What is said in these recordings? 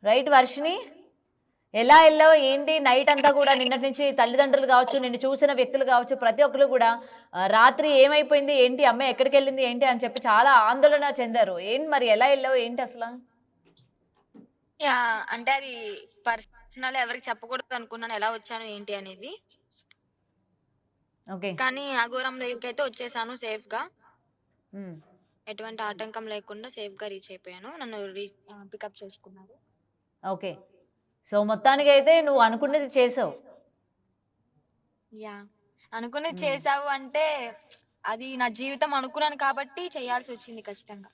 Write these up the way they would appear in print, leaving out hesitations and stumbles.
Right Varshini, ఎలా వెళ్ళావు ఏంటి? నైట్ అంతా కూడా నిన్నటి నుంచి తల్లిదండ్రులు కావచ్చు, నిన్ను చూసిన వ్యక్తులు కావచ్చు, ప్రతి ఒక్కరు కూడా రాత్రి ఏమైపోయింది ఏంటి, అమ్మాయి ఎక్కడికి వెళ్ళింది ఏంటి అని చెప్పి చాలా ఆందోళన చెందారు. ఏంటి మరి ఎలా వెళ్ళావు ఏంటి అసలు? అంటే అది పర్సనల్, ఎవరికి చెప్పకూడదు అనుకున్నాను ఎలా వచ్చాను ఏంటి అనేది. ఓకే. కానీ అఘోరం దగ్గరికి అయితే వచ్చేసాను సేఫ్ గా. ఎటువంటి ఆటంకం లేకుండా సేఫ్ గా రీచ్ అయిపోయాను. నన్ను పికప్ చేసుకున్నారు. ఓకే. సో మొత్తానికి అయితే నువ్వు అనుకున్నది చేసావు. అనుకున్నది చేసావు అంటే అది నా జీవితం అనుకున్నాను కాబట్టి చేయాల్సి వచ్చింది ఖచ్చితంగా.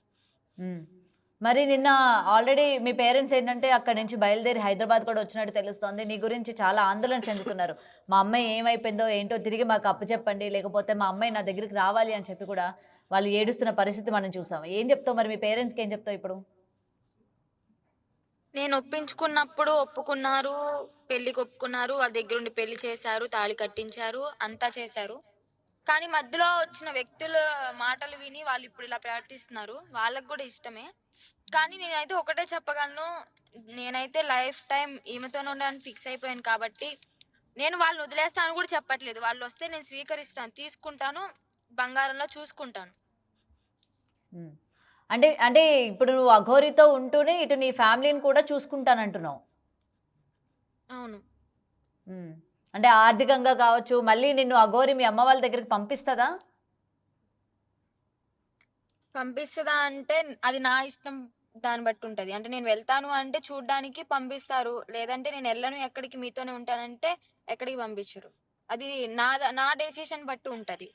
మరి నిన్న ఆల్రెడీ మీ పేరెంట్స్ ఏంటంటే అక్కడి నుంచి బయలుదేరి హైదరాబాద్ కూడా వచ్చినట్టు తెలుస్తోంది. నీ గురించి చాలా ఆందోళన చెందుతున్నారు. మా అమ్మాయి ఏమైపోయిందో ఏంటో తిరిగి మాకు అప్పచెప్పండి, లేకపోతే మా అమ్మాయి నా దగ్గరికి రావాలి అని చెప్పి కూడా వాళ్ళు ఏడుస్తున్న పరిస్థితి మనం చూసాం. ఏం చెప్తావు మరి మీ పేరెంట్స్కి, ఏం చెప్తావు ఇప్పుడు? నేను ఒప్పించుకున్నప్పుడు ఒప్పుకున్నారు, పెళ్లికి ఒప్పుకున్నారు, వాళ్ళ దగ్గర ఉండి పెళ్లి చేశారు, తాళి కట్టించారు, అంతా చేశారు. కానీ మధ్యలో వచ్చిన వ్యక్తుల మాటలు విని వాళ్ళు ఇప్పుడు ఇలా ప్రవర్తిస్తున్నారు. వాళ్ళకు కూడా ఇష్టమే. కానీ నేనైతే ఒకటే చెప్పగలను, నేనైతే లైఫ్ టైం ఈమెతోనే ఉండడానికి ఫిక్స్ అయిపోయాను కాబట్టి నేను వాళ్ళని వదిలేస్తాను కూడా చెప్పట్లేదు. వాళ్ళు వస్తే నేను స్వీకరిస్తాను, తీసుకుంటాను, బంగారంలో చూసుకుంటాను. అంటే అంటే ఇప్పుడు నువ్వు అఘోరితో ఉంటూనే ఇటు నీ ఫ్యామిలీని కూడా చూసుకుంటానంటున్నావు. అవును. అంటే ఆర్థికంగా కావచ్చు, మళ్ళీ నిన్ను అఘోరి మీ అమ్మ వాళ్ళ దగ్గరికి పంపిస్తుందా? పంపిస్తుందా అంటే అది నా ఇష్టం, దాన్ని బట్టి ఉంటది. అంటే నేను వెళ్తాను అంటే చూడ్డానికి పంపిస్తారు, లేదంటే నేను వెళ్ళను ఎక్కడికి మీతోనే ఉంటానంటే ఎక్కడికి పంపించరు. అది నా డెసిషన్ బట్టి ఉంటది.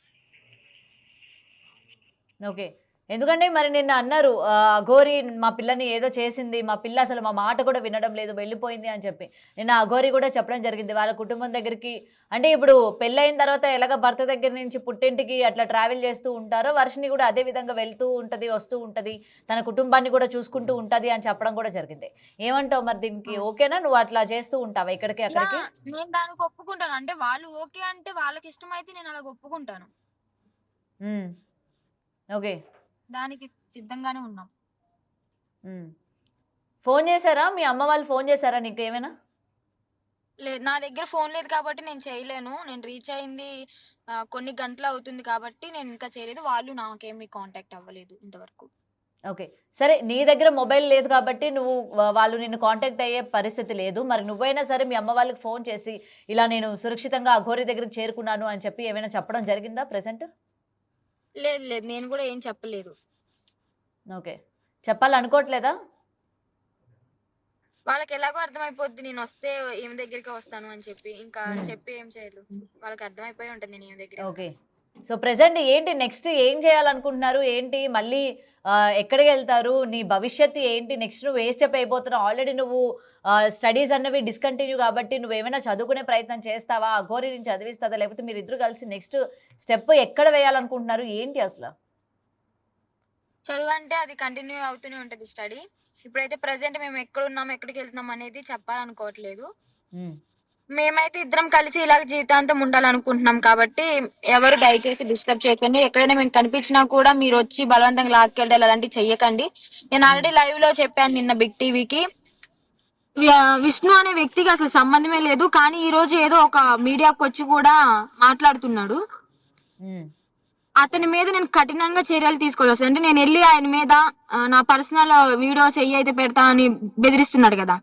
ఓకే. ఎందుకంటే మరి నిన్న అన్నారు అఘోరి మా పిల్లని ఏదో చేసింది, మా పిల్ల అసలు మా మాట కూడా వినడం లేదు, వెళ్ళిపోయింది అని చెప్పి. నిన్న అఘోరి కూడా చెప్పడం జరిగింది వాళ్ళ కుటుంబం దగ్గరికి. అంటే ఇప్పుడు పెళ్ళైన తర్వాత ఎలాగ భర్త దగ్గర నుంచి పుట్టింటికి అట్లా ట్రావెల్ చేస్తూ ఉంటారో, వర్షిని కూడా అదే విధంగా వెళ్తూ ఉంటుంది, వస్తూ ఉంటుంది, తన కుటుంబాన్ని కూడా చూసుకుంటూ ఉంటుంది అని చెప్పడం కూడా జరిగింది. ఏమంటావు మరి దీనికి? ఓకేనా? నువ్వు అట్లా చేస్తూ ఉంటావా ఇక్కడికి అక్కడికి? నేను దానికి ఒప్పుకుంటాను. అంటే వాళ్ళు ఓకే అంటే వాళ్ళకి ఇష్టమైతే నేను అలా ఒప్పుకుంటాను. ఓకే. దానికి సిద్ధంగానే ఉన్నాం. ఫోన్ చేశారా మీ అమ్మ వాళ్ళు? ఫోన్ చేశారా నీకు ఏమైనా? లేదు, నా దగ్గర ఫోన్ లేదు కాబట్టి నేను చేయలేను. నేను రీచ్ అయింది కొన్ని గంటలు అవుతుంది కాబట్టి నేను ఇంకా చేయలేదు. వాళ్ళు నాకేమీ కాంటాక్ట్ అవ్వలేదు ఇంతవరకు. ఓకే. సరే, నీ దగ్గర మొబైల్ లేదు కాబట్టి నువ్వు వాళ్ళు నిన్ను కాంటాక్ట్ అయ్యే పరిస్థితి లేదు. మరి నువ్వైనా సరే మీ అమ్మ వాళ్ళకి ఫోన్ చేసి ఇలా నేను సురక్షితంగా అఘోరి దగ్గరికి చేరుకున్నాను అని చెప్పి ఏమైనా చెప్పడం జరిగిందా ప్రెసెంట్? లేదు లేదు, నేను కూడా ఏం చెప్పలేదు. ఓకే. చెప్పాలనుకోవట్లేదా? వాళ్ళకి ఎలాగో అర్థమైపోద్ది నేను వస్తే ఈమె దగ్గరికి వస్తాను అని చెప్పి. ఇంకా చెప్పి ఏం చేయలేదు, వాళ్ళకి అర్థమైపోయి ఉంటుంది నేను ఈమె దగ్గర. ఓకే. సో ప్రెసెంట్ ఏంటి నెక్స్ట్ ఏం చేయాలనుకుంటున్నారు? ఏంటి మళ్ళీ ఎక్కడికి వెళ్తారు? నీ భవిష్యత్తు ఏంటి? నెక్స్ట్ నువ్వు ఏ స్టెప్ అయిపోతున్నావు? ఆల్రెడీ నువ్వు స్టడీస్ అన్నవి డిస్కంటిన్యూ కాబట్టి నువ్వేమైనా చదువుకునే ప్రయత్నం చేస్తావా? అఘోరి నుంచి చదివిస్తుందా? లేకపోతే మీరు ఇద్దరు కలిసి నెక్స్ట్ స్టెప్ ఎక్కడ వేయాలనుకుంటున్నారు? ఏంటి అసలు? చదువు అంటే అది కంటిన్యూ అవుతూనే ఉంటుంది స్టడీ. ఇప్పుడైతే ప్రెసెంట్ మేము ఎక్కడ ఉన్నాం, ఎక్కడికి వెళ్తున్నాం అనేది చెప్పాలనుకోవట్లేదు. మేమైతే ఇద్దరం కలిసి ఇలాగ జీవితాంతం ఉండాలనుకుంటున్నాం కాబట్టి ఎవరు దయచేసి డిస్టర్బ్ చేయకండి. ఎక్కడైనా మేము కనిపించినా కూడా మీరు వచ్చి బలవంతంగా లాక్కెళ్ళాలి అలాంటివి చెయ్యకండి. నేను ఆల్రెడీ లైవ్ లో చెప్పాను నిన్న బిగ్ టీవీకి, విష్ణు అనే వ్యక్తికి అసలు సంబంధమే లేదు, కానీ ఈ రోజు ఏదో ఒక మీడియాకి వచ్చి కూడా మాట్లాడుతున్నాడు. అతని మీద నేను కఠినంగా చర్యలు తీసుకోవాలి. అంటే నేను వెళ్ళి ఆయన మీద నా పర్సనల్ వీడియోస్ అయితే పెడతా అని బెదిరిస్తున్నాడు కదా,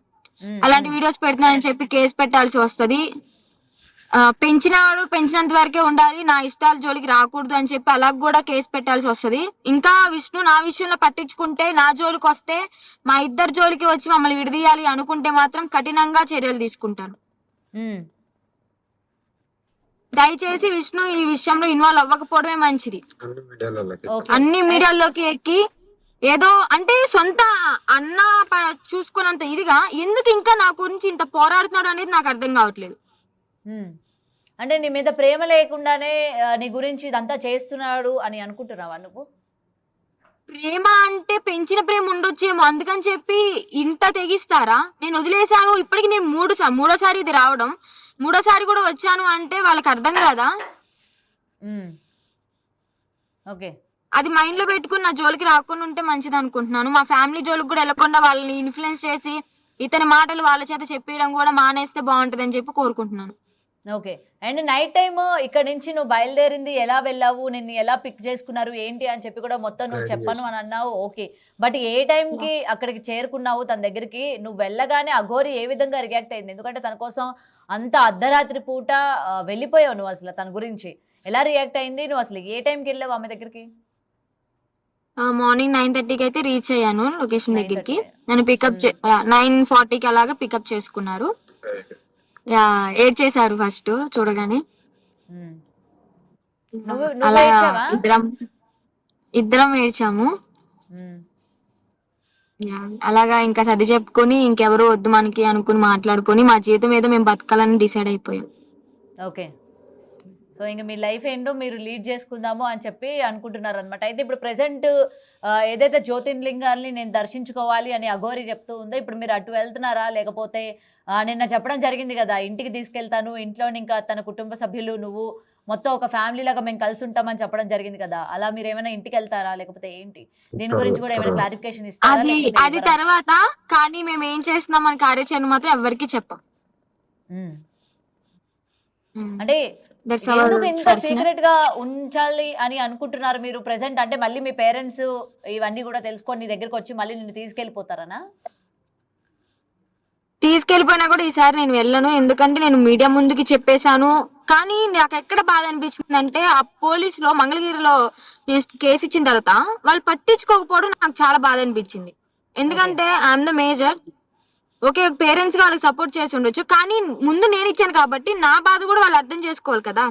అలాంటి వీడియోస్ పెడతానని చెప్పి కేసు పెట్టాల్సి వస్తుంది. పెంచినవాడు పెంచినంత వరకే ఉండాలి, నా ఇష్టాల జోలికి రాకూడదు అని చెప్పి అలా కూడా కేసు పెట్టాల్సి వస్తుంది. ఇంకా విష్ణు నా విషయంలో పట్టించుకుంటే, నా జోలికి వస్తే, మా ఇద్దరు జోలికి వచ్చి మమ్మల్ని విడదీయాలి అనుకుంటే మాత్రం కఠినంగా చర్యలు తీసుకుంటాను. దయచేసి విష్ణు ఈ విషయంలో ఇన్వాల్వ్ అవ్వకపోవడమే మంచిది. అన్ని మీడియాల్లోకి ఎక్కి ఏదో అంటే సొంత అన్న చూసుకున్నంత ఇదిగా ఎందుకు ఇంకా నా గురించి ఇంత పోరాడుతున్నాడు అనేది నాకు అర్థం కావట్లేదు. అంటే నీ మీద ప్రేమ లేకుండానే నీ గురించి ఇదంతా చేస్తున్నాడు అని అనుకుంటున్నావా నువ్వు? ప్రేమ అంటే పెంచిన ప్రేమ ఉండొచ్చేమో, అందుకని చెప్పి ఇంత తెగిస్తారా? నేను వదిలేశాను, ఇప్పటికి నేను మూడోసారి ఇది రావడం, మూడోసారి కూడా వచ్చాను అంటే వాళ్ళకి అర్థం కాదా? ఓకే. అది మైండ్ లో పెట్టుకుని నా జోలికి రాకుండా ఉంటే మంచిది అనుకుంటున్నాను. మా ఫ్యామిలీ జోలికి కూడా వెళ్ళకుండా వాళ్ళని ఇన్ఫ్లుయెన్స్ చేసి ఇతని మాటలు వాళ్ళ చేత చెప్పేయడం కూడా మానేస్తే బాగుంటది అని చెప్పి కోరుకుంటున్నాను. ఓకే. అండ్ నైట్ టైమ్ ఇక్కడ నుంచి నువ్వు బయలుదేరింది ఎలా వెళ్ళావు? నిన్ను ఎలా పిక్ చేసుకున్నారు? ఏంటి అని చెప్పి కూడా మొత్తం నువ్వు చెప్పను అని అన్నావు. ఓకే. బట్ ఏ టైంకి అక్కడికి చేరుకున్నావు తన దగ్గరికి? నువ్వు వెళ్ళగానే అఘోరి ఏ విధంగా రియాక్ట్ అయింది? ఎందుకంటే తన కోసం అంత అర్ధరాత్రి పూట వెళ్ళిపోయావు నువ్వు అసలు తన గురించి. ఎలా రియాక్ట్ అయింది? నువ్వు అసలు ఏ టైంకి వెళ్ళావు ఆమె దగ్గరికి? మార్నింగ్ 9:30కి అయితే రీచ్ అయ్యాను లొకేషన్ దగ్గరికి. 9:30. నన్ను పికప్ 9:40కి అలాగా పికప్ చేసుకున్నారు. ఏడ్చేశారు ఫస్ట్ చూడగానే. నువ్వు అలా ఏడ్చావా? ఇద్దరం ఏడ్చాము. ఉమ్. అలాగా ఇంకా సర్ది చెప్పుకొని ఇంకెవరు వద్దు మనకి అనుకుని మాట్లాడుకొని మా జీవితం ఏదో మేము బతకాలని డిసైడ్ అయిపోయాం. ఓకే. సో ఇంక మీ లైఫ్ ఏంటో మీరు లీడ్ చేసుకుందాము అని చెప్పి అనుకుంటున్నారు అనమాట. అయితే ఇప్పుడు ప్రెసెంట్ ఏదైతే జ్యోతిర్లింగాల్ని నేను దర్శించుకోవాలి అని అఘోరి చెప్తూ ఉందో ఇప్పుడు మీరు అటు వెళ్తున్నారా? లేకపోతే నిన్న చెప్పడం జరిగింది కదా ఇంటికి తీసుకెళ్తాను, ఇంట్లోని ఇంకా తన కుటుంబ సభ్యులు నువ్వు మొత్తం ఒక ఫ్యామిలీ లాగా మేము కలిసి ఉంటామని చెప్పడం జరిగింది కదా, అలా మీరు ఏమైనా ఇంటికి వెళ్తారా లేకపోతే ఏంటి? దీని గురించి కూడా ఏమైనా క్లారిఫికేషన్ ఇస్తారా? అది తర్వాత కానీ మేము ఏం చేస్తున్నాం మన కార్యాచరణ మాత్రం ఎవరికి చెప్పం. అంటే ఎందుకు ఇంత సీక్రెట్ గా ఉంచాలి అని అనుకుంటున్నారు మీరు ప్రెసెంట్? అంటే మళ్ళీ మీ పేరెంట్స్ ఇవన్నీ కూడా తెలుసుకొని నీ దగ్గరికి వచ్చి మళ్ళీ నిన్ను తీసుకెళ్లిపోతారనా? తీసుకెళ్లిపోయినా కూడా ఈసారి నేను వెళ్ళను, ఎందుకంటే నేను మీడియా ముందుకి చెప్పేశాను. కానీ నాకు ఎక్కడ బాధ అనిపించింది అంటే ఆ పోలీసులో మంగళగిరిలో కేసు ఇచ్చిన తర్వాత వాళ్ళు పట్టించుకోకపోవడం నాకు చాలా బాధ అనిపించింది. ఎందుకంటే I'm the major. Okay, parents గా వాళ్ళకి సపోర్ట్ చేసి ఉండొచ్చు, కానీ ముందు నేను ఇచ్చాను కాబట్టి నా బాధ కూడా వాళ్ళు అర్థం చేసుకోవాలి కదా.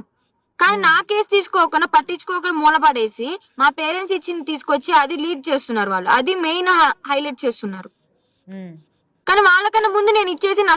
కానీ నా కేసు తీసుకోకుండా పట్టించుకోకుండా మూలపడేసి మా పేరెంట్స్ ఇచ్చింది తీసుకొచ్చి అది లీడ్ చేస్తున్నారు వాళ్ళు, అది మెయిన్ హైలైట్ చేస్తున్నారు. కానీ వాళ్ళకన్నా ముందు నేను ఇచ్చేసి నా